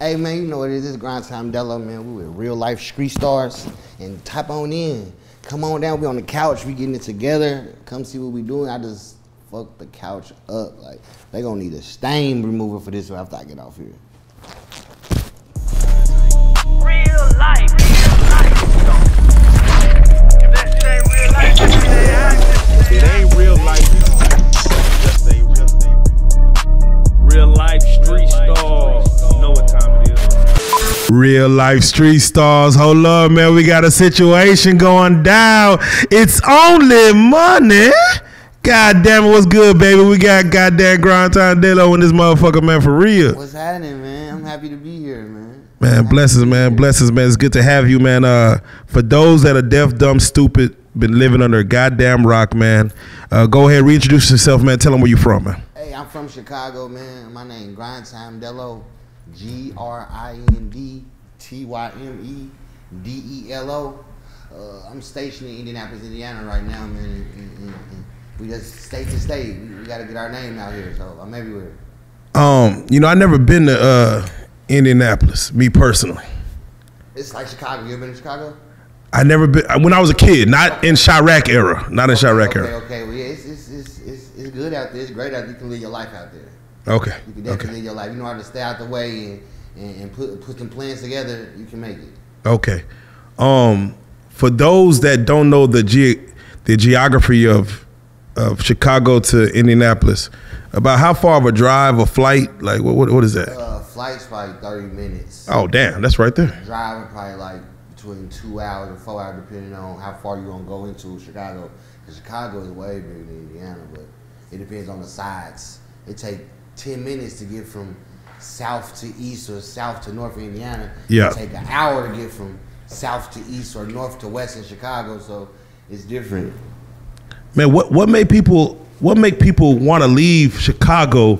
Hey man, you know what it is? This is Tyme Delo, man. We with Real Life Street Stars, and type on in. Come on down. We on the couch. We getting it together. Come see what we doing. I just fucked the couch up. Like they gonna need a stain remover for this after I get off here. Real life. If that shit ain't real life, it ain't real life. Just ain't real. Real life street stars. You know what time it is. Real life street stars. Hold up, man. We got a situation going down. It's only money. God damn it, what's good, baby? We got goddamn Tyme Delo in this motherfucker, man, for real. What's happening, man? I'm happy to be here, man. Man, blessings, man. Blessings, man. It's good to have you, man. For those that are deaf, dumb, stupid, been living under a goddamn rock, man, go ahead, reintroduce yourself, man. Tell them where you from, man. Hey, I'm from Chicago, man. My name is Tyme Delo. GRINDTYMEDELO. I'm stationed in Indianapolis, Indiana right now, man. And we just state to state. We got to get our name out here, so I'm everywhere. You know, I never been to Indianapolis, me personally. It's like Chicago. You ever been to Chicago? I never been when I was a kid, not in Chiraq era, not in Chiraq era. Okay. Well, yeah, it's good out there. It's great out there. You can live your life out there. Okay. You can definitely live your life. You know how to stay out the way and put some plans together. You can make it. Okay. For those that don't know the geography of Chicago to Indianapolis, about how far of a drive, a flight, like what is that? Flight's probably 30 minutes. Oh damn, that's right there. Driving probably like between 2 hours and 4 hours, depending on how far you're gonna go into Chicago. Because Chicago is way bigger than Indiana, but it depends on the sides. It takes 10 minutes to get from south to east or south to north in Indiana. Yeah. It take an hour to get from south to east or north to west in Chicago, so it's different. Man, what make people want to leave Chicago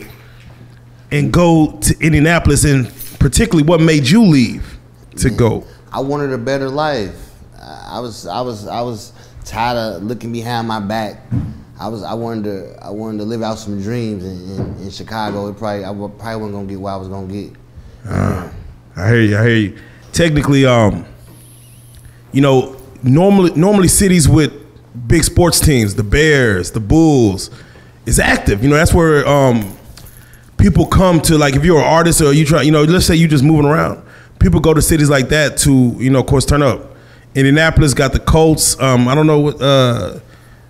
and go to Indianapolis, and particularly what made you leave to go? I wanted a better life. I was tired of looking behind my back. I wanted to live out some dreams in Chicago. I probably wasn't gonna get what I was gonna get. I hear you. Technically, you know, normally cities with big sports teams, the Bears, the Bulls, is active. You know, that's where people come to. Like, if you're an artist or you try, you know, let's say you just moving around, people go to cities like that to, you know, of course, turn up. Indianapolis got the Colts. I don't know what.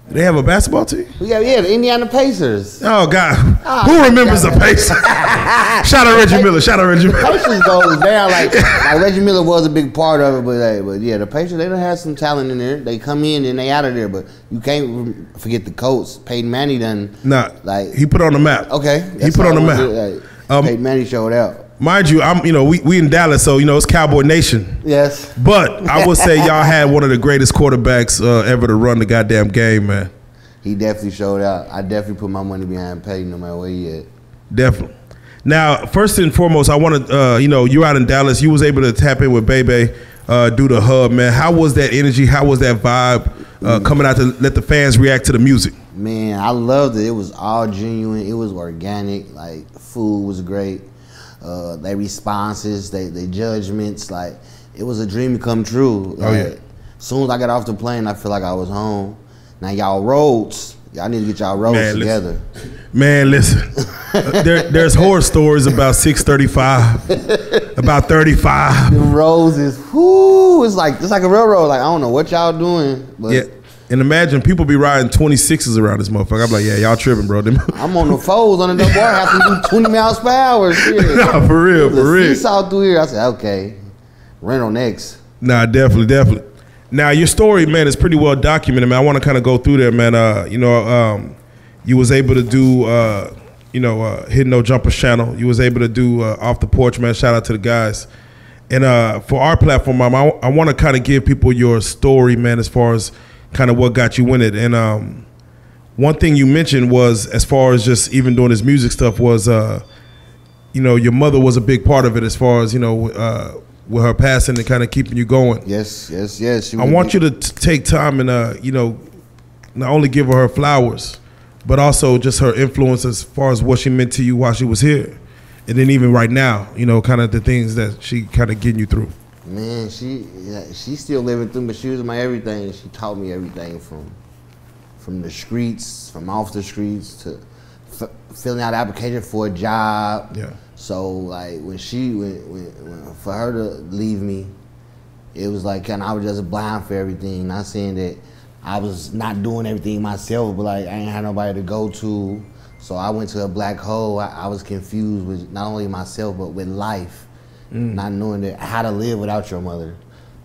They have a basketball team? Yeah, the Indiana Pacers. Oh God, who remembers the Pacers? Shout out Reggie Miller. Pacers goes down like Reggie Miller was a big part of it, but yeah, the Pacers, they don't have some talent in there. They come in and they out of there, but you can't forget the Colts. Peyton Manning done. Nah, like he put on the map. Okay, he put on the map. Peyton Manning showed out. Mind you, we in Dallas, so you know it's Cowboy Nation. Yes. But I would say y'all had one of the greatest quarterbacks ever to run the goddamn game, man. He definitely showed out. I definitely put my money behind Peyton no matter where he at. Definitely. Now, first and foremost, I want to, you know, you're out in Dallas. You was able to tap in with Bebe, do the hub, man. How was that energy? How was that vibe coming out to let the fans react to the music? Man, I loved it. It was all genuine. It was organic. Like, food was great. Their responses, their judgments, like, it was a dream come true. Like, yeah. As soon as I got off the plane, I feel like I was home. Now y'all roads, y'all need to get y'all roads together. Man, listen, there's horror stories about 635, about 35. The roads is, whoo, it's like a railroad. Like, I don't know what y'all doing, but yeah. And imagine people be riding 26s around this motherfucker. I'm like, yeah, y'all tripping, bro. I'm on the foes on the double R, have to do 20 miles per hour. Nah, for real, for real. Seesaw through here. I said, okay, rental next. Nah, definitely. Now, your story, man, is pretty well documented, man. I want to kind of go through there, man. You know, you was able to do, you know, Hit No Jumpers channel. You was able to do Off the Porch, man. Shout out to the guys. And for our platform, I want to kind of give people your story, man, as far as kind of what got you in it. And one thing you mentioned was, as far as just even doing this music stuff, was, you know, your mother was a big part of it, as far as, you know, with her passing and kind of keeping you going. Yes. I want you to take time and, you know, not only give her flowers, but also just her influence as far as what she meant to you while she was here. and then even right now, you know, kind of the things that she kind of getting you through? Man, she's still living through, but she was my everything. She taught me everything from the streets, from off the streets to filling out application for a job. Yeah. So like when for her to leave me, it was like kind of I was just blind for everything. Not saying that I was not doing everything myself, but like I ain't had nobody to go to. So I went to a black hole. I was confused with not only myself but with life. Not knowing how to live without your mother.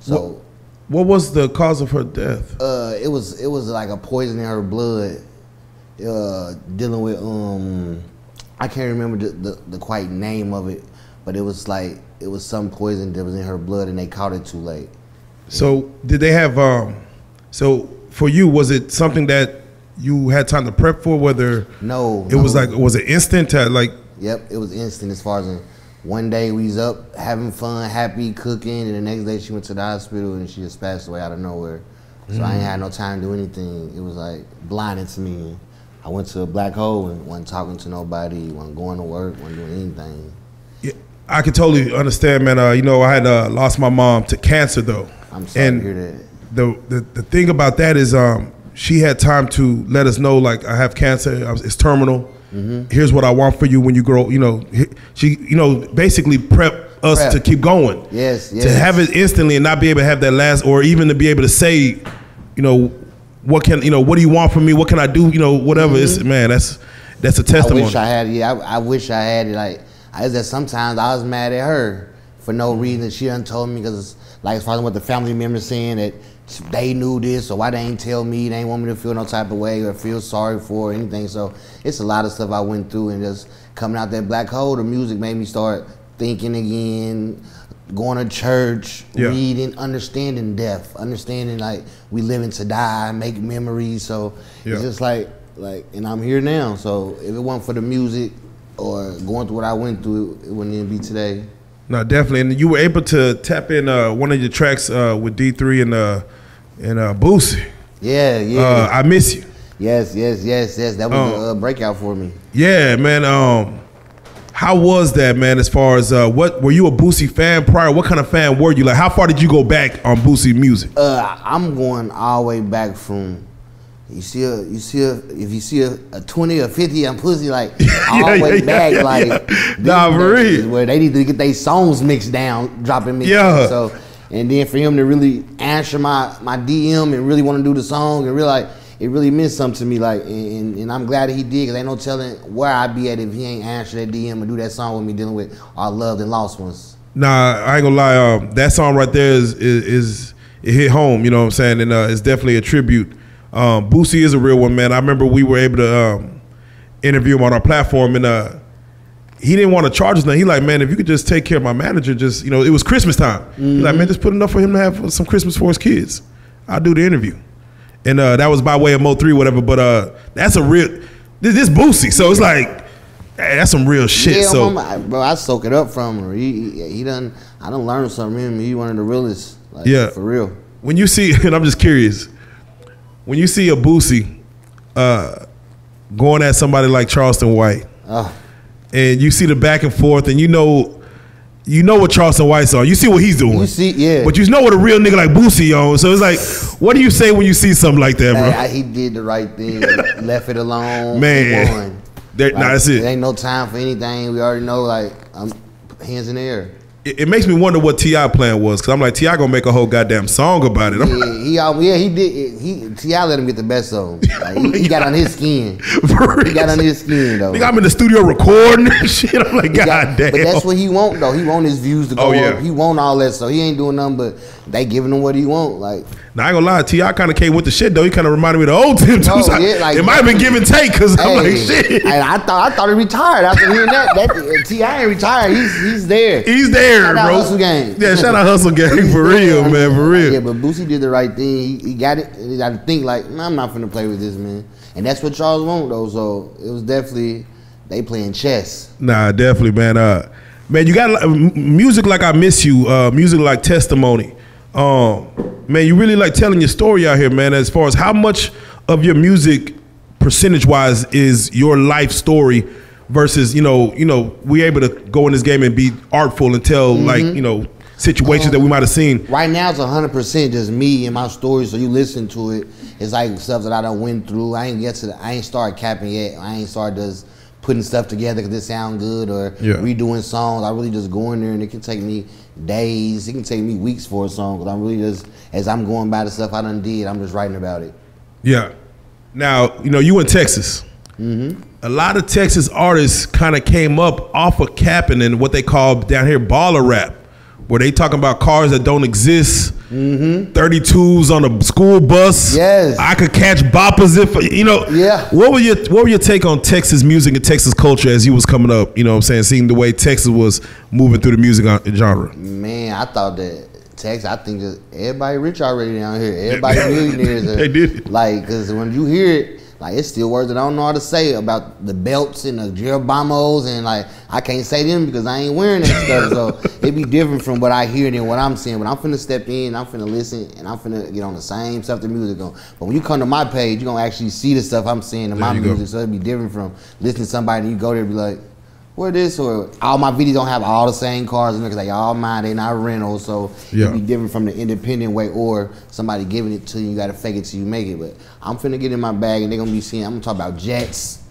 So, what was the cause of her death? It was like a poison in her blood. Dealing with I can't remember the quite name of it, but it was some poison that was in her blood, and they caught it too late. So did they have? So for you, was it something that you had time to prep for? Whether was it instant? Yep, it was instant as far as. One day we was up having fun, happy, cooking, and the next day she went to the hospital and she just passed away out of nowhere. So I ain't had no time to do anything. It was like blinded to me. I went to a black hole and wasn't talking to nobody, wasn't going to work, wasn't doing anything. Yeah, I can totally understand, man. You know, I had lost my mom to cancer though. I'm sorry to hear that. The thing about that is she had time to let us know, like, I have cancer, it's terminal. Here's what I want for you when you grow. You know, she, you know, basically prep us to keep going. Yes. To have it instantly and not be able to have that last, or even to be able to say, you know, what do you want from me? What can I do? You know, whatever. It's, man, that's a testimony. I wish I had it. I wish I had it. Like, I was just sometimes I was mad at her for no reason. She done told me because, like, as far as what the family members saying that they knew this, so why they ain't tell me? They ain't want me to feel no type of way or feel sorry for or anything. So it's a lot of stuff I went through, and just coming out that black hole, the music made me start thinking again, going to church, reading, understanding death, understanding like we living to die, make memories. So it's just like, and I'm here now. So if it wasn't for the music or going through what I went through, it wouldn't even be today. No, definitely. And you were able to tap in one of your tracks with D3 and Boosie. Yeah. I Miss You. Yes. That was a breakout for me. Yeah, man. How was that, man? As far as what were you a Boosie fan prior? What kind of fan were you? Like, how far did you go back on Boosie music? I'm going all the way back from. If you see a 20 or 50 on Pussy, like all the way back, like nah, for real, where they need to get their songs mixed down, dropping mixed down. So, and then for him to really answer my DM and really want to do the song and really like it really meant something to me. Like, and I'm glad that he did, because ain't no telling where I'd be at if he ain't answer that DM and do that song with me, dealing with our loved and lost ones. Nah, I ain't gonna lie. That song right there is it hit home. You know what I'm saying? And it's definitely a tribute. Boosie is a real one, man. I remember we were able to interview him on our platform, and he didn't want to charge us nothing. He like, man, if you could just take care of my manager, just, you know, it was Christmas time. He like, man, just put enough for him to have some Christmas for his kids. I'll do the interview. And that was by way of Mo3, whatever. But that's a real, this Boosie. So it's like, hey, that's some real shit. Yeah, so, bro, I soak it up from him. He done, I done learned something from him. He one of the realest, like, for real. When you see, and I'm just curious, when you see a Boosie going at somebody like Charleston White, and you see the back and forth, and you know what Charleston White's on. You see what he's doing. You see, but you know what a real nigga like Boosie on. So it's like, what do you say when you see something like that, bro? He did the right thing. Left it alone. Man, that's it. There ain't no time for anything. We already know, like, I'm hands in the air. It makes me wonder what T.I. plan was, because I'm like, T.I. gonna make a whole goddamn song about it. He did. T.I. let him get the best of him. Like, he got on his skin. He got on his skin, though. I'm in the studio recording and shit. I'm like, God damn. But that's what he want, though. He want his views to go up. He want all that, so he ain't doing nothing but they giving him what he want. Like, now, I ain't gonna lie, T.I. kind of came with the shit, though. He kind of reminded me of the old Tim, too. So it might have been give and take, because I'm like, shit. I thought he retired after hearing that T.I. ain't retired. He's there. He's there, shout bro. Out Hustle Gang. Yeah, shout out Hustle Gang, for real, man, for real. Yeah, but Boosie did the right thing. He got it. He got to think like, I'm not finna play with this, man. And that's what Charles want, though. So it was definitely, they playing chess. Nah, definitely, man. Man, you got music like I Miss You, music like Testimony. Man, you really like telling your story out here, man, as far as how much of your music, percentage-wise, is your life story versus we able to go in this game and be artful and tell like situations that we might have seen. Right now it's 100% just me and my story. So you listen to it, it's like stuff that I done went through. I ain't started capping yet. I ain't started just putting stuff together because it sound good or redoing songs. I really just go in there and it can take me days. It can take me weeks for a song because I'm really just, as I'm going by the stuff I done did, I'm just writing about it. Yeah. Now, you in Texas. A lot of Texas artists kind of came up off of capping and what they call down here baller rap, where they talking about cars that don't exist, 32s on a school bus. Yes. I could catch boppers if Yeah. What were your take on Texas music and Texas culture as you was coming up? You know what I'm saying, seeing the way Texas was moving through the music genre. Man, I thought that Texas, I think just everybody rich already down here. Everybody millionaires. They did. Like, because when you hear it, like, it's still words that I don't know how to say about the belts and the Jerobamos, and like, I can't say them because I ain't wearing that stuff. So it be different from what I hear than what I'm saying. But I'm finna step in, I'm finna listen, and I'm finna get on the same stuff the music on. But when you come to my page, you're gonna actually see the stuff I'm saying in my music. So it'd be different from listening to somebody and you go there and be like, where this, or all my videos don't have all the same cars in there because they all mine, they not rentals, so it'd be different from the independent way or somebody giving it to you, you gotta fake it till you make it. But I'm finna get in my bag and they're gonna be seeing, I'm gonna talk about jets,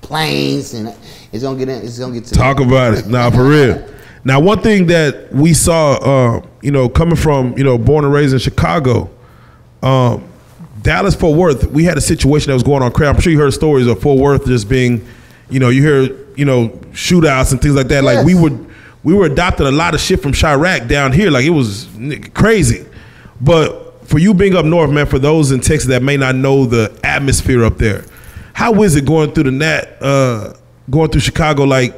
planes, and it's gonna get to talk that. about it. Nah, for real. Now, one thing that we saw, coming from, born and raised in Chicago, Dallas, Fort Worth, we had a situation that was going on. I'm sure you heard stories of Fort Worth just being, you hear, shootouts and things like that. Yes. Like we were adopting a lot of shit from Chiraq down here. Like, it was crazy. But for you being up north, man, for those in Texas that may not know the atmosphere up there, how is it going through going through Chicago? Like,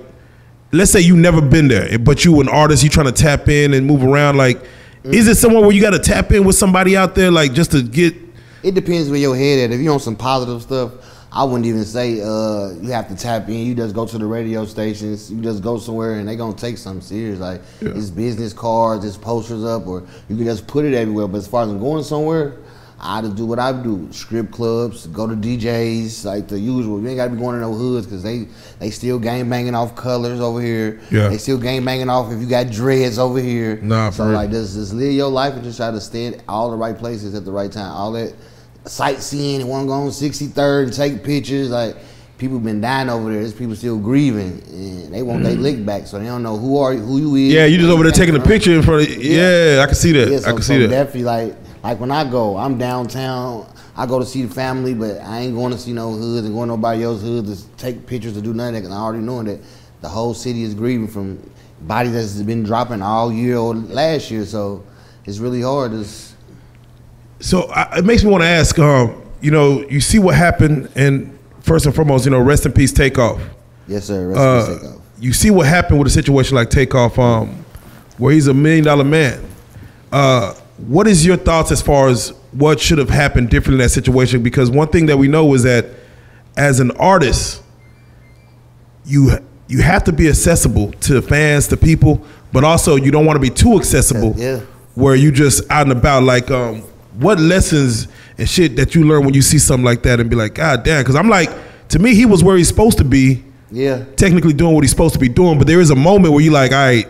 let's say you never been there, but you an artist, you trying to tap in and move around. Like, is it somewhere where you got to tap in with somebody out there, like, just to get? It depends where your head at. If you're on some positive stuff, I wouldn't even say you have to tap in. You just go to the radio stations. You just go somewhere and they gonna take something serious. Like, it's business cards, it's posters up, or you can just put it everywhere. But as far as going somewhere, I just do what I do. Strip clubs, go to DJs, like the usual. You ain't gotta be going to no hoods because they still gang banging off colors over here. Yeah. They still gang banging off if you got dreads over here. Nah, so like just live your life and just try to stay at all the right places at the right time. All that sightseeing and want to go on 63rd and take pictures. Like, people been dying over there. There's people still grieving and they want their lick back, so they don't know who you is. Yeah, you just over there taking a picture in front of. Yeah, I can see that. Yeah, so, I can see that. Definitely, like when I go, I'm downtown. I go to see the family, but I ain't going to see no hoods and going to nobody else's hood to take pictures to do nothing. Because I already know that the whole city is grieving from bodies that's been dropping all year or last year. So it's really hard. So it makes me want to ask, you see what happened, and first and foremost, rest in peace, Takeoff. Yes, sir. Rest in peace, Takeoff. You see what happened with a situation like Takeoff, where he's $1 million man. What is your thoughts as far as what should have happened differently in that situation? Because one thing that we know is that as an artist, you have to be accessible to fans, to people, but also you don't want to be too accessible where you just out and about. Like, what lessons and shit that you learn when you see something like that and be like, God damn, because I'm like, to me, he was where he's supposed to be, technically doing what he's supposed to be doing, but there is a moment where you're like, all right,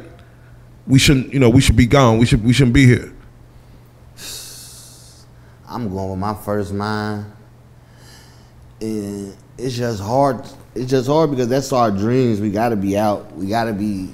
we shouldn't, we should be gone, we shouldn't be here. I'm going with my first mind, and it's just hard. It's just hard because that's our dreams. We gotta be out. We gotta be,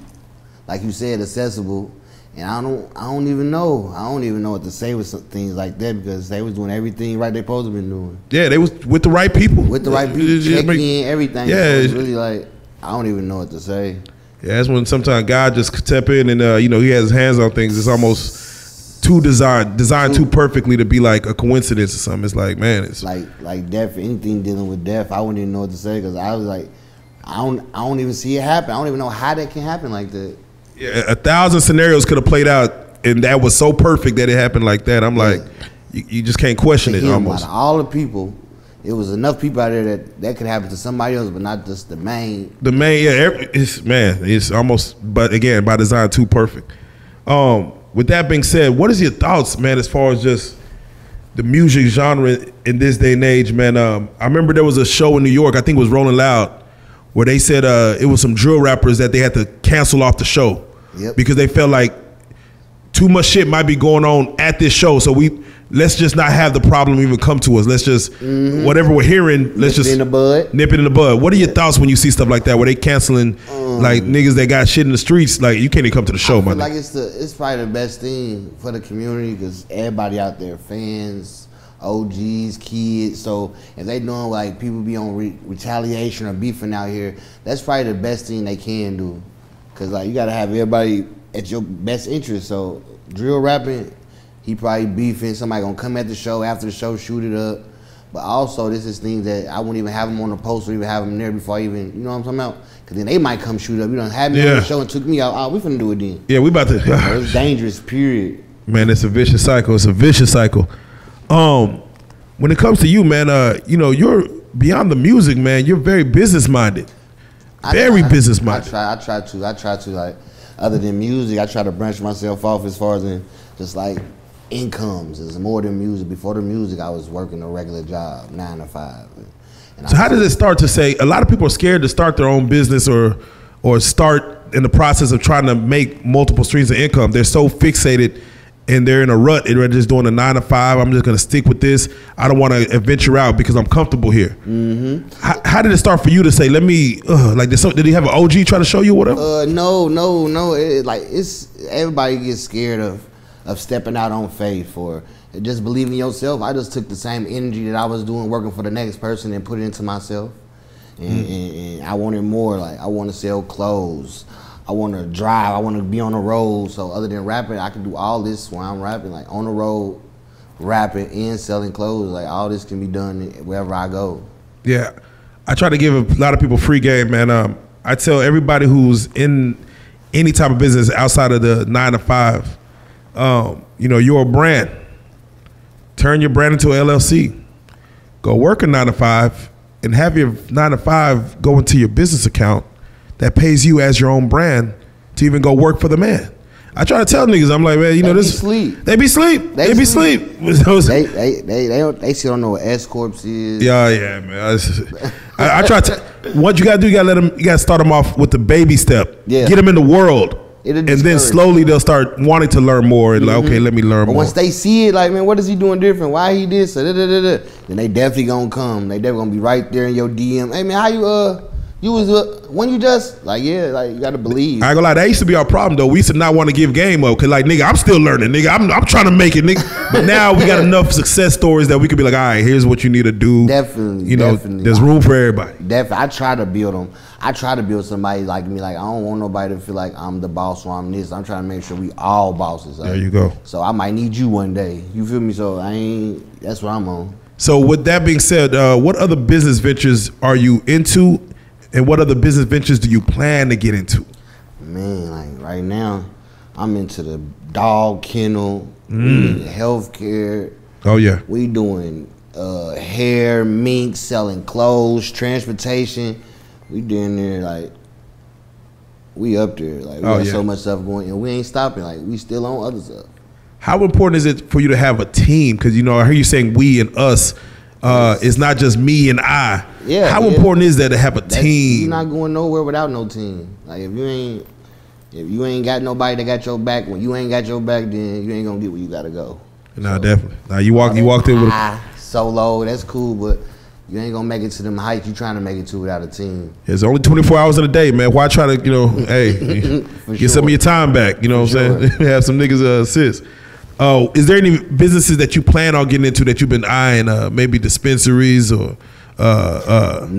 like you said, accessible. And I don't even know. I don't even know what to say with some things like that because they was doing everything right they supposed to be doing. Yeah, they was with the right people. With the right people, checking in, everything. Yeah, so it's really like, I don't even know what to say. Yeah, that's when sometimes God just step in and he has his hands on things. It's almost too designed too perfectly to be like a coincidence or something. It's like, man, it's like death. Anything dealing with death, I wouldn't even know what to say because I was like, I don't even see it happen. I don't even know how that can happen like that. Yeah, 1,000 scenarios could have played out, and that was so perfect that it happened like that. I'm like, you just can't question it almost. Out of all the people, it was enough people out there that could happen to somebody else, but not just the main. The main, it's almost, but again, by design, too perfect. With that being said, what is your thoughts, man, as far as just the music genre in this day and age, man? I remember there was a show in New York, I think it was Rolling Loud, where they said it was some drill rappers that they had to cancel off the show because they felt like too much shit might be going on at this show. So let's just not have the problem even come to us. Let's just whatever we're hearing, let's just nip it in the bud. What are your thoughts when you see stuff like that where they canceling like niggas that got shit in the streets? Like you can't even come to the show, man. Like it's probably the best thing for the community because everybody out there, fans, OGs, kids. So if they know like people be on retaliation or beefing out here, that's probably the best thing they can do. Cause like you gotta have everybody at your best interest. So drill rapping, he probably beefing. Somebody gonna come at the show after the show, shoot it up. But also this is things that I wouldn't even have them on the post or even have them there before I even, you know what I'm talking about? Cause then they might come shoot up. You don't have me on the show and took me out. Oh, we finna do it then. Yeah, we about to. It's dangerous, period. Man, it's a vicious cycle. It's a vicious cycle. When it comes to you, man, you know, you're beyond the music, man. You're very business minded. Very business minded. I try to like, other than music, I try to branch myself off as far as in just like incomes. It's more than music. Before the music, I was working a regular job, 9 to 5. So how does it start to say? A lot of people are scared to start their own business or start in the process of trying to make multiple streams of income. They're so fixated and they're in a rut. They're just doing a 9 to 5. I'm just gonna stick with this. I don't want to venture out because I'm comfortable here. How did it start for you to say, let me like this? Did he have an OG try to show you whatever? No. It's everybody gets scared of stepping out on faith or just believing in yourself. I just took the same energy that I was doing working for the next person and put it into myself. And I wanted more. Like I want to sell clothes. I want to drive. I want to be on the road. So other than rapping, I can do all this while I'm rapping. Like on the road, rapping and selling clothes. Like all this can be done wherever I go. Yeah, I try to give a lot of people free game, man. I tell everybody who's in any type of business outside of the 9 to 5, you know, you're a brand. Turn your brand into an LLC. Go work a 9 to 5 and have your 9 to 5 go into your business account that pays you as your own brand to even go work for the man. I try to tell niggas, I'm like, man, you know this. They be sleep. They be sleep. They still don't know what S Corps is. Yeah, man. I try to. What you gotta do, you gotta start them off with the baby step. Yeah. Get them in the world. And then slowly they'll start wanting to learn more and like, okay, let me learn more. Once they see it, like, man, what is he doing different? Why he did so? Then they definitely gonna come. They definitely gonna be right there in your DM. Hey man, how you was when you just like you gotta believe. I ain't gonna lie, that used to be our problem though. We used to not want to give game up because like nigga, I'm still learning, nigga. I'm trying to make it, nigga. But now we got enough success stories that we could be like, all right, here's what you need to do. Definitely, you know, there's room for everybody. Definitely, I try to build them. I try to build somebody like me. Like I don't want nobody to feel like I'm the boss or I'm this. I'm trying to make sure we all bosses. Like. There you go. So I might need you one day. You feel me? So that's what I'm on. So with that being said, what other business ventures are you into? And what other business ventures do you plan to get into? Man, like right now, I'm into the dog kennel, healthcare. Oh yeah. We doing hair, mink, selling clothes, transportation. We doing there like we up there. Like we got so much stuff going, and we ain't stopping. Like we still on other stuff. How important is it for you to have a team? Because you know, I hear you saying we and us. It's not just me and I. Yeah. How important is that to have a team? You're not going nowhere without no team. Like if you ain't got nobody that got your back, when you ain't got your back, then you ain't gonna get where you gotta go. Nah, definitely. Now you walked in with solo. That's cool, but you ain't gonna make it to them heights you trying to make it to without a team. It's only 24 hours in a day, man. Why try to, you know, hey, get some of your time back? You know what I'm saying? Have some niggas assist. Oh, is there any businesses that you plan on getting into that you've been eyeing? Maybe dispensaries or. Now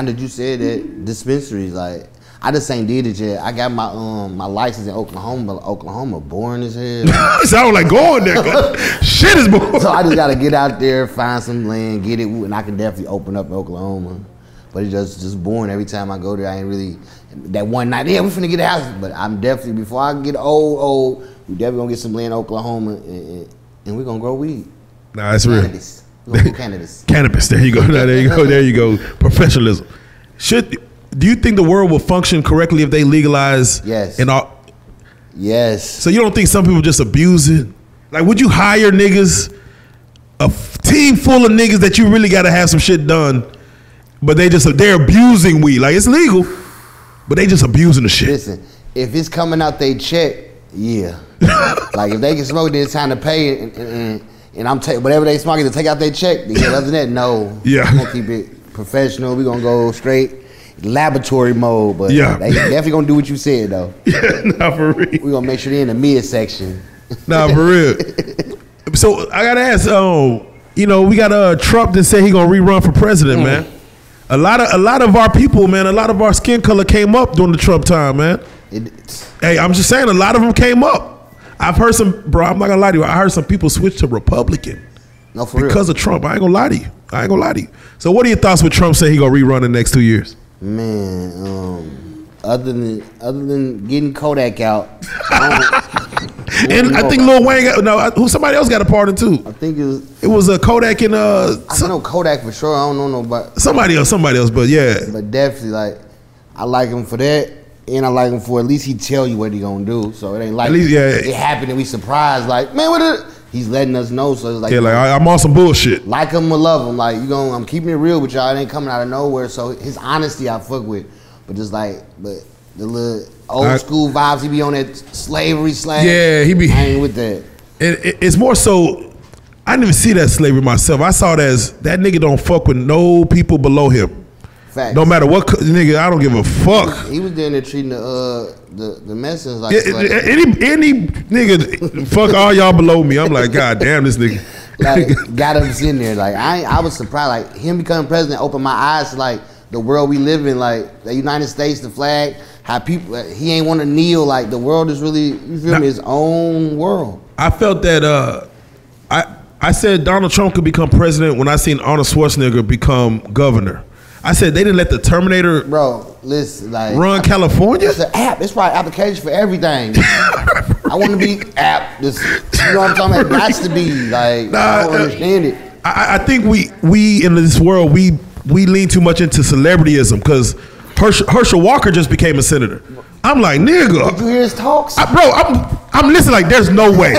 that you said that, dispensaries, like I just ain't did it yet. I got my license in Oklahoma, but Oklahoma boring as hell. It sounds like going there. Shit is boring. So I just gotta get out there, find some land, get it, and I can definitely open up in Oklahoma. But it's just boring every time I go there. I ain't really that one night. Yeah, we finna get a house, but I'm definitely before I get old, we definitely gonna get some land in Oklahoma, and we're gonna grow weed. Nah, that's real. Cannabis. Cannabis. There you go. There you go. There you go. Professionalism. Do you think the world will function correctly if they legalize? Yes. Yes. So you don't think some people just abuse it? Like, would you hire niggas, a team full of niggas that you really got to have some shit done, But they're abusing weed. Like it's legal, but they just abusing the shit. Listen, if it's coming out they check, yeah. Like if they can smoke, then it's time to pay and I'm taking whatever they smoking to take out their check. Yeah, other than that, no. Yeah. We're gonna keep it professional. We're gonna go straight laboratory mode. But yeah, they definitely gonna do what you said though. Yeah, nah, for real. We're gonna make sure they're in the mid section. Nah, for real. So I gotta ask, you know, we got Trump that said he gonna rerun for president, man. A lot of our people, man, a lot of our skin color came up during the Trump time, man. Hey, I'm just saying, a lot of them came up. I've heard some, bro, I'm not gonna lie to you, I heard some people switch to Republican because of Trump. I ain't gonna lie to you. So what are your thoughts when Trump said he gonna rerun the next 2 years? Man, other than getting Kodak out. And I think Lil Wayne somebody else got a part in too. I think it was a Kodak and I know Kodak for sure. I don't know nobody. Somebody else, but yeah. But definitely, like, I like him for that, and I like him for at least he tell you what he gonna do. So it ain't like it happened and we surprised. Like, man, he's letting us know. So it's like, yeah, like I'm on some bullshit. Like him or love him, like I'm keeping it real with y'all. It ain't coming out of nowhere. So his honesty I fuck with, but just like, but the little old school vibes he be on that slavery slang. Yeah, he be. I ain't with that. It's more so. I didn't even see that slavery myself. I saw it as that nigga don't fuck with no people below him. Facts. No matter what nigga, I don't give a fuck. He was down there treating the Mexicans like any nigga, fuck all y'all below me. I'm like, God damn, this nigga. Like, got us in there. Like I was surprised. Like him becoming president opened my eyes to like the world we live in. Like the United States, the flag, how people. He ain't want to kneel. Like the world is really, you feel me, his own world. I felt that. I said Donald Trump could become president when I seen Arnold Schwarzenegger become governor. I said they didn't let the Terminator, bro, listen, like run California. It's an app. It's probably application for everything. I want to be app. This, you know what I'm talking about? It has to be like. I don't understand it. I think we in this world we lean too much into celebrityism because Herschel Walker just became a senator. I'm like, nigga. Did you hear his talks? Bro, I'm listening like there's no way.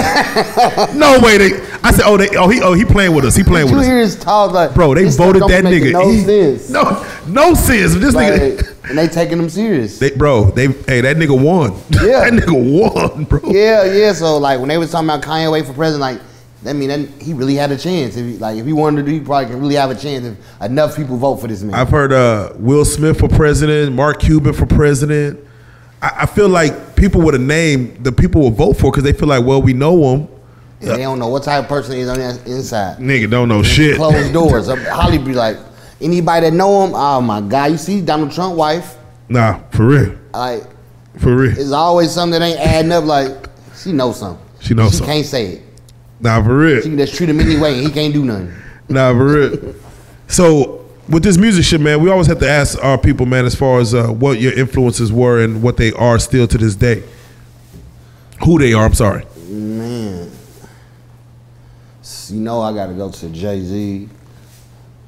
No way. I said, he playing with us. He playing with us. Did you hear his talks? Like, bro, they voted that nigga. No sense. No sense. This like, nigga. And they taking him serious. That nigga won. Yeah. That nigga won, bro. Yeah. So like when they was talking about Kanye West for president, like that mean that he really had a chance. If he wanted to do, he probably can really have a chance if enough people vote for this man. I've heard Will Smith for president, Mark Cuban for president. I feel like people with a name, the people will vote for because they feel like, well, we know him. Yeah, they don't know what type of person he is on the inside. Nigga don't know shit. Closed doors. Holly be like, anybody that know him, oh my God, you see Donald Trump wife? Nah, for real. Like, for real. It's always something that ain't adding up. Like, she knows something. She can't say it. Nah, for real. She can just treat him anyway and he can't do nothing. Nah, for real. So, with this music shit, man, we always have to ask our people, man, as far as what your influences were and what they are still to this day. Who they are, I'm sorry. Man. You know I got to go to Jay-Z.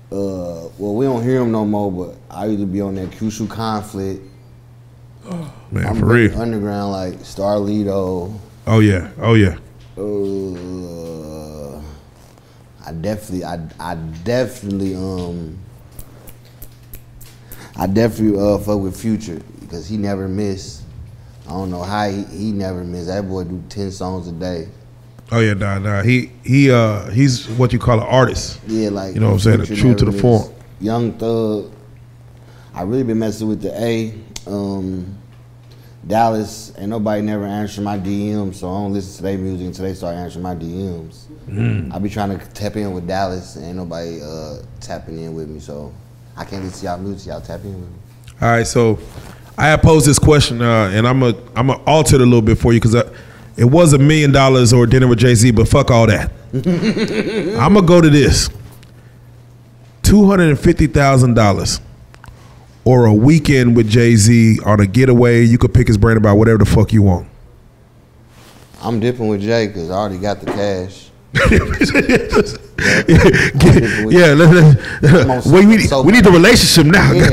Well, we don't hear him no more, but I used to be on that Crucial Conflict. Man, I'm for real. Underground, like Starlito. Oh, yeah. I definitely fuck with Future because he never missed. I don't know how he never missed. That boy do 10 songs a day. Oh yeah, nah. He's what you call an artist. Yeah, like, you know what I'm saying, true to the form. Young Thug. I really been messing with the A. Dallas, ain't nobody never answer my DMs, so I don't listen to their music until they start answering my DMs. I be trying to tap in with Dallas, and ain't nobody tapping in with me, so I can't listen to y'all music, y'all tap in with me. All right, so I have posed this question, and I'm a alter it a little bit for you because it was $1 million or dinner with Jay-Z, but fuck all that. I'm gonna go to this: $250,000 or a weekend with Jay-Z on a getaway. You could pick his brain about whatever the fuck you want. I'm dipping with Jay because I already got the cash. We need the relationship now. Yeah,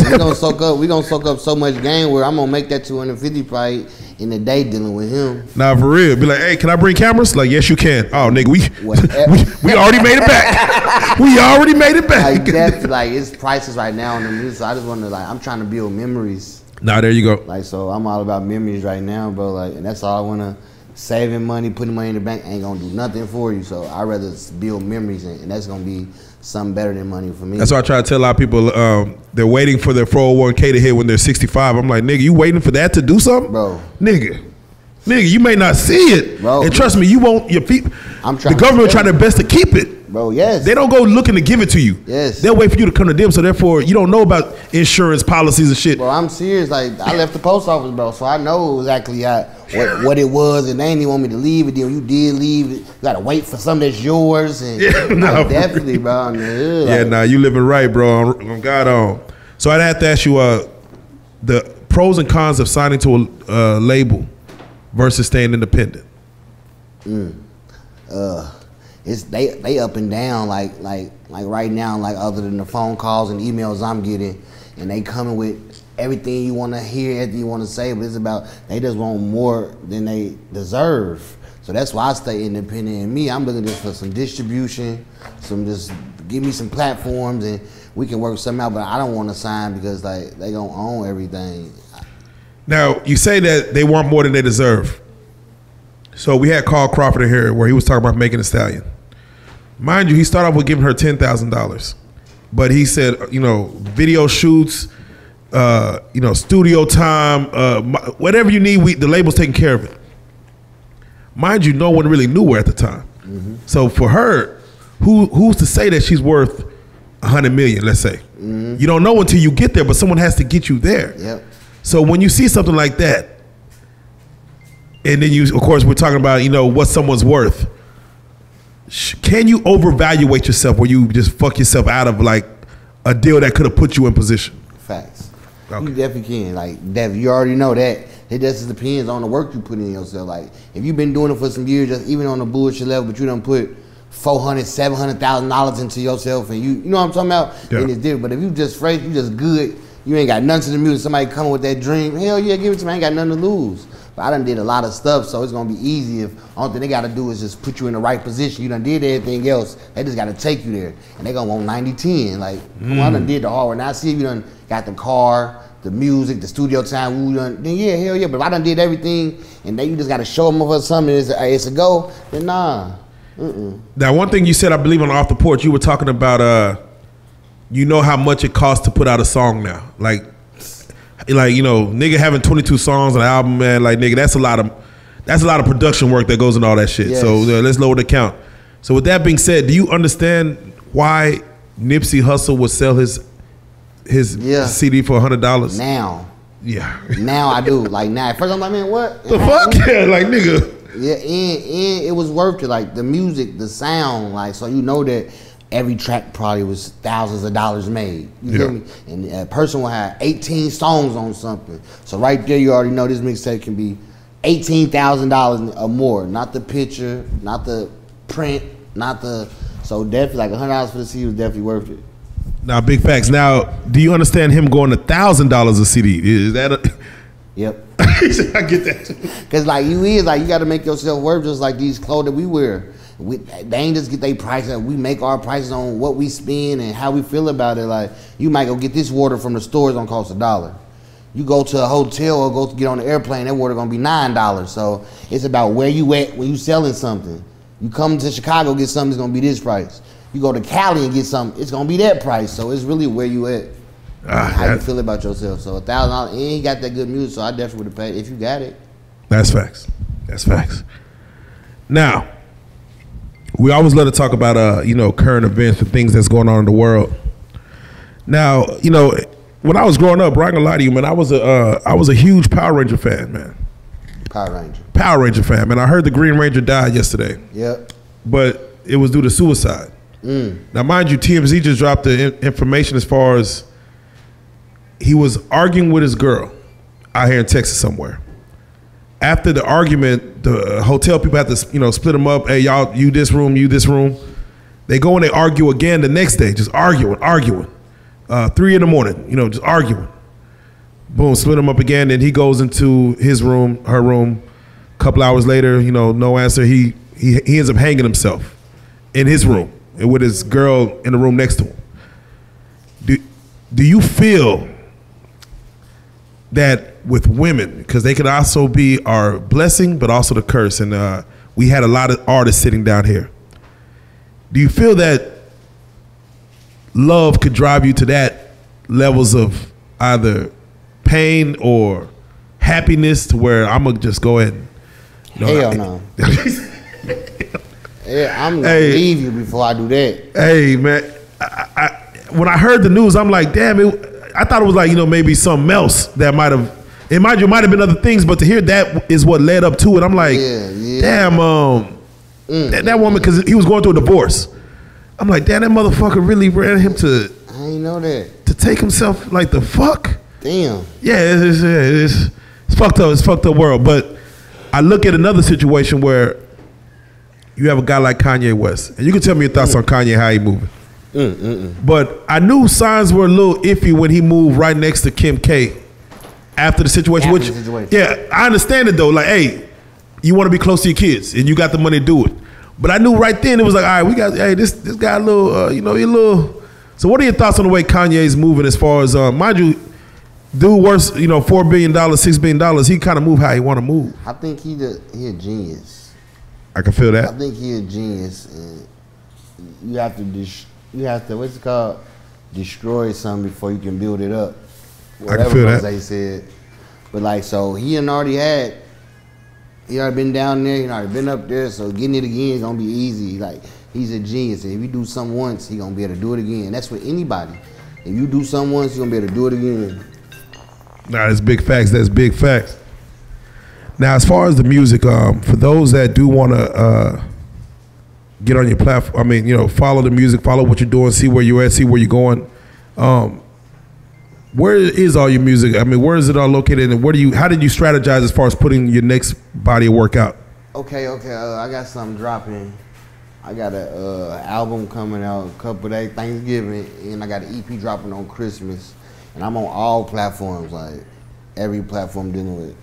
we gonna soak up so much game where I'm gonna make that 250 probably in the day dealing with him. Nah, for real. Be like, hey, can I bring cameras? Like, yes, you can. Oh, nigga, we already made it back. We already made it back. Like, definitely, like, it's prices right now on the music. So I just want to, like, I'm trying to build memories. Nah, there you go. Like, so I'm all about memories right now, bro. Like, and that's all I want to. Saving money, putting money in the bank ain't gonna do nothing for you. So I'd rather build memories, and that's gonna be something better than money for me. That's why I try to tell a lot of people they're waiting for their 401k to hit when they're 65. I'm like, nigga, you waiting for that to do something? Bro. Nigga, you may not see it. Bro. And trust me, you won't, your people, the government will try their best to keep it. Bro, yes. They don't go looking to give it to you. Yes. They'll wait for you to come to them, so therefore you don't know about insurance policies and shit. Bro, I'm serious. Like, I left the post office, bro, so I know exactly what it was, and they didn't even want me to leave it. Then you did leave it, you gotta wait for something that's yours. And like, definitely, bro. Yeah, nah, you living right, bro. On God on. So I'd have to ask you the pros and cons of signing to a label versus staying independent. It's they up and down like right now, like other than the phone calls and emails I'm getting, and they coming with everything you want to hear, everything you want to say, but it's about they just want more than they deserve. So that's why I stay independent. And me, I'm looking just for some distribution, just give me some platforms, and we can work something out. But I don't want to sign because like they gonna own everything. Now you say that they want more than they deserve. So we had Carl Crawford in here where he was talking about Megan Thee Stallion. Mind you, he started off with giving her $10,000, but he said, video shoots, studio time, whatever you need, the label's taking care of it. Mind you, no one really knew her at the time. Mm-hmm. So for her, who's to say that she's worth $100 million? Let's say you don't know until you get there, but someone has to get you there. Yep. So when you see something like that, and then of course, we're talking about what someone's worth. Can you overvaluate yourself where you just fuck yourself out of like a deal that could have put you in position? Facts. Okay. You definitely can. Like, you already know that. It just depends on the work you put in yourself. Like, if you've been doing it for some years, just even on the bullshit level, but you done put $400,000, $700,000 into yourself, and you know what I'm talking about? Yeah. And it's different. But if you just fresh, you just good, you ain't got nothing to the music, somebody coming with that dream, hell yeah, give it to me, I ain't got nothing to lose. But I done did a lot of stuff, so it's gonna be easy if all thing they gotta do is just put you in the right position. You done did everything else, they just gotta take you there. And they gonna want 90-10. Like, come on, I done did the hard work. Now see if you done got the car, the music, the studio time, then yeah, hell yeah. But if I done did everything and then you just gotta show them for something, it's a go, then nah. Now, one thing you said, I believe on Off the Porch, you were talking about how much it costs to put out a song now. Like nigga having 22 songs on an album, man, like nigga, that's a lot of production work that goes into all that shit. Yes. So let's lower the count. So with that being said, do you understand why Nipsey Hussle would sell his CD for $100? Now. Yeah. Now I do. Like, now at first I'm like, man, what? The fuck? Yeah, like nigga. Yeah, and it was worth it. Like the music, the sound, like, so you know that every track probably was thousands of dollars made. You feel me? And a person will have 18 songs on something. So right there, you already know this mixtape can be $18,000 or more. Not the picture, not the print, so definitely like $100 for the CD was definitely worth it. Now, big facts. Now, do you understand him going to $1,000 a CD? Is that a... Yep. I get that. Because like you got to make yourself worth just like these clothes that we wear. They ain't just get their prices. We make our prices on what we spend and how we feel about it. Like, you might go get this water from the store, it's gonna cost $1. You go to a hotel or go to get on the airplane, that water gonna be $9. So it's about where you at when you selling something. You come to Chicago, get something, it's gonna be this price. You go to Cali and get something, it's gonna be that price. So it's really where you at, how you feel about yourself. So $1,000, and he got that good music, so I definitely would have paid if you got it. That's facts. That's facts. Now, we always love to talk about current events and things that's going on in the world. Now, when I was growing up, bro, I ain't gonna lie to you, man, I was a huge Power Ranger fan, man. Power Ranger fan, man. I heard the Green Ranger died yesterday. Yep. But it was due to suicide. Now, mind you, TMZ just dropped the information as far as he was arguing with his girl out here in Texas somewhere. After the argument, the hotel people have to, split them up. Hey, y'all, you this room, you this room. They go and they argue again the next day, just arguing. 3 in the morning, just arguing. Boom, split them up again. And he goes into his room, her room. A couple hours later, you know, no answer. He ends up hanging himself in his room and with his girl in the room next to him. Do you feel that with women, because they can also be our blessing, but also the curse, and we had a lot of artists sitting down here. Do you feel that love could drive you to that levels of either pain or happiness to where I'm gonna just go ahead and, Hell no. Yeah, I'm gonna leave you before I do that. Hey man, when I heard the news, I'm like, damn it. I thought it was like, you know, maybe something else that might have, it might have been other things, but to hear that is what led up to it. I'm like, damn, that woman, because he was going through a divorce. I'm like, damn, that motherfucker really ran him to. I ain't know that. To take himself like the fuck. Damn. Yeah, it's fucked up. It's fucked up world. But I look at another situation where you have a guy like Kanye West, and you can tell me your thoughts on Kanye, how he moving. But I knew signs were a little iffy when he moved right next to Kim K after the situation. Yeah, I understand it though. Like, hey, you want to be close to your kids, and you got the money to do it. But I knew right then it was like, all right, we got, hey, this guy a little, you know, he a little. So what are your thoughts on the way Kanye's moving as far as, mind you, dude worth, you know, $4 billion, $6 billion. He kind of move how he want to move. I think he a genius. I can feel that. I think he a genius, and you have to what's it called? Destroy something before you can build it up. Whatever I can feel that. They said. But like, so he already been down there, he already been up there, so getting it again is gonna be easy. Like, he's a genius, and if you do something once, he gonna be able to do it again. That's for anybody. If you do something once, you're gonna be able to do it again. Nah, that's big facts. That's big facts. Now, as far as the music, for those that do want to get on your platform, I mean, you know, follow the music, follow what you're doing, see where you're at, see where you're going. Where is all your music? I mean, where is it all located, and how did you strategize as far as putting your next body of work out? Okay, I got something dropping. I got a album coming out a couple days, Thanksgiving, and I got an EP dropping on Christmas. And I'm on all platforms, like every platform dealing with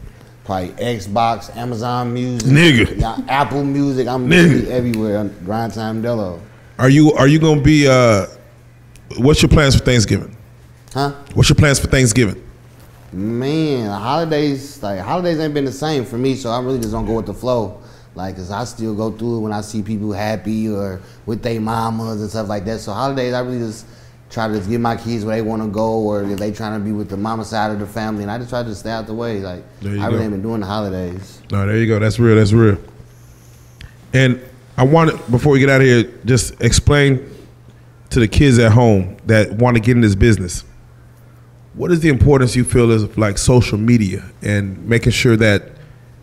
probably Xbox, Amazon Music, nigga, Apple Music. I'm literally everywhere. Tyme Delo. Are you gonna be? What's your plans for Thanksgiving? Huh? What's your plans for Thanksgiving? Man, holidays ain't been the same for me, so I really just don't go with the flow. Like, cause I still go through it when I see people happy or with their mamas and stuff like that. So holidays, I really just try to just give my kids where they want to go, or if they trying to be with the mama side of the family, and I just try to stay out the way. Like, I really ain't been doing the holidays. No, there you go. That's real. That's real. And I wanted, before we get out of here, just explain to the kids at home that want to get in this business, what is the importance you feel is like social media and making sure that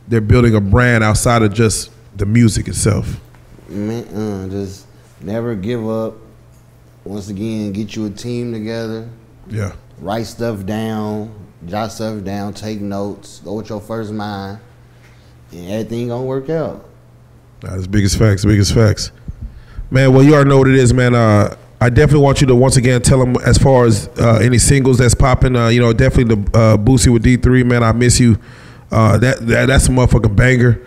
they're building a brand outside of just the music itself? Man, just never give up. Once again, get you a team together. Yeah. Write stuff down, jot stuff down, take notes, go with your first mind, and everything gonna work out. That's biggest facts, biggest facts. Man, well, you already know what it is, man. I definitely want you to once again tell them as far as any singles that's popping. You know, definitely the Boosie with D3, man. I miss you. That's a motherfucking banger.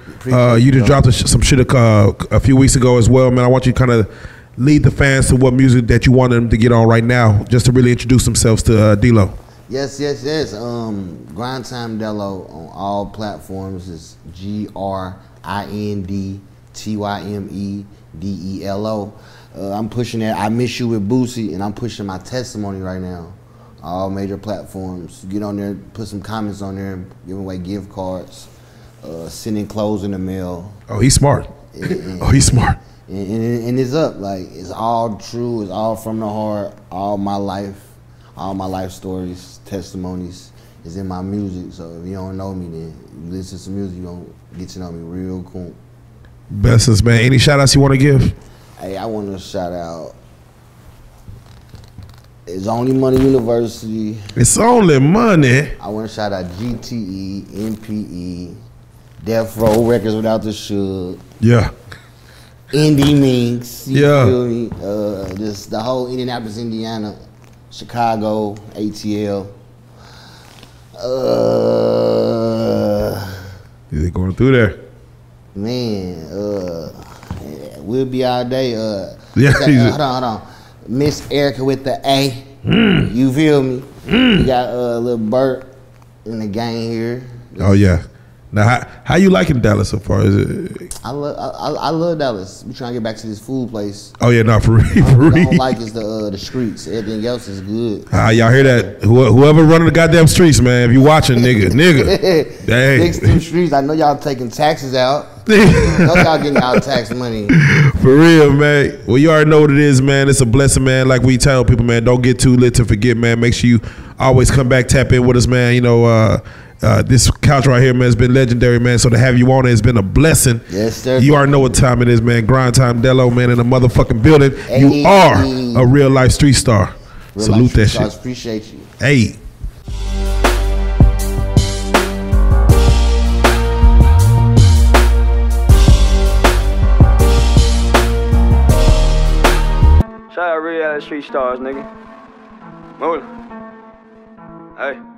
You just dropped some shit a few weeks ago as well, man. I want you to kind of lead the fans to what music that you want them to get on right now, just to really introduce themselves to Delo. Yes. Tyme Delo on all platforms is GrindTymedelo. I'm pushing that. I Miss You with Boosie, and I'm pushing my testimony right now. All major platforms. Get on there, put some comments on there, give away gift cards, sending clothes in the mail. Oh, he's smart. He's smart. And it's up. Like, it's all true. It's all from the heart. All my life stories, testimonies is in my music. So if you don't know me, then you listen to some music, you gonna get to know me real cool. Bestest, man. Any shout outs you want to give? Hey, I want to shout out It's Only Money University. It's Only Money. I want to shout out GTE, MPE, Death Row Records Without the Suge. Yeah. Indie Minx. You feel me? Just the whole Indianapolis, Indiana, Chicago, ATL. Is it going through there? Man, we'll be all day. Yeah, hold on. Miss Erica with the A. You feel me? You got a little Bert in the gang here. Oh yeah. Now, how you liking Dallas so far? Is it? I love Dallas. We trying to get back to this food place. Oh yeah, no, for real, What I real. don't like is the streets. Everything else is good. Y'all hear that? Whoever running the goddamn streets, man. If you watching, nigga. Dang. Fix them streets. I know y'all taking taxes out. I know y'all getting y'all tax money. For real, man. Well, you already know what it is, man. It's a blessing, man. Like we tell people, man, don't get too lit to forget, man. Make sure you always come back, tap in with us, man. You know, this couch right here, man, has been legendary, man. So to have you on it has been a blessing. Yes, sir. You already know what time it is, man. Grind Tyme Delo, man, in the motherfucking building. Hey. You are a real life street star. Real Salute life that stars, shit. appreciate you. Hey. Shout out Reallyfe Street Stars, nigga. Move it. Hey.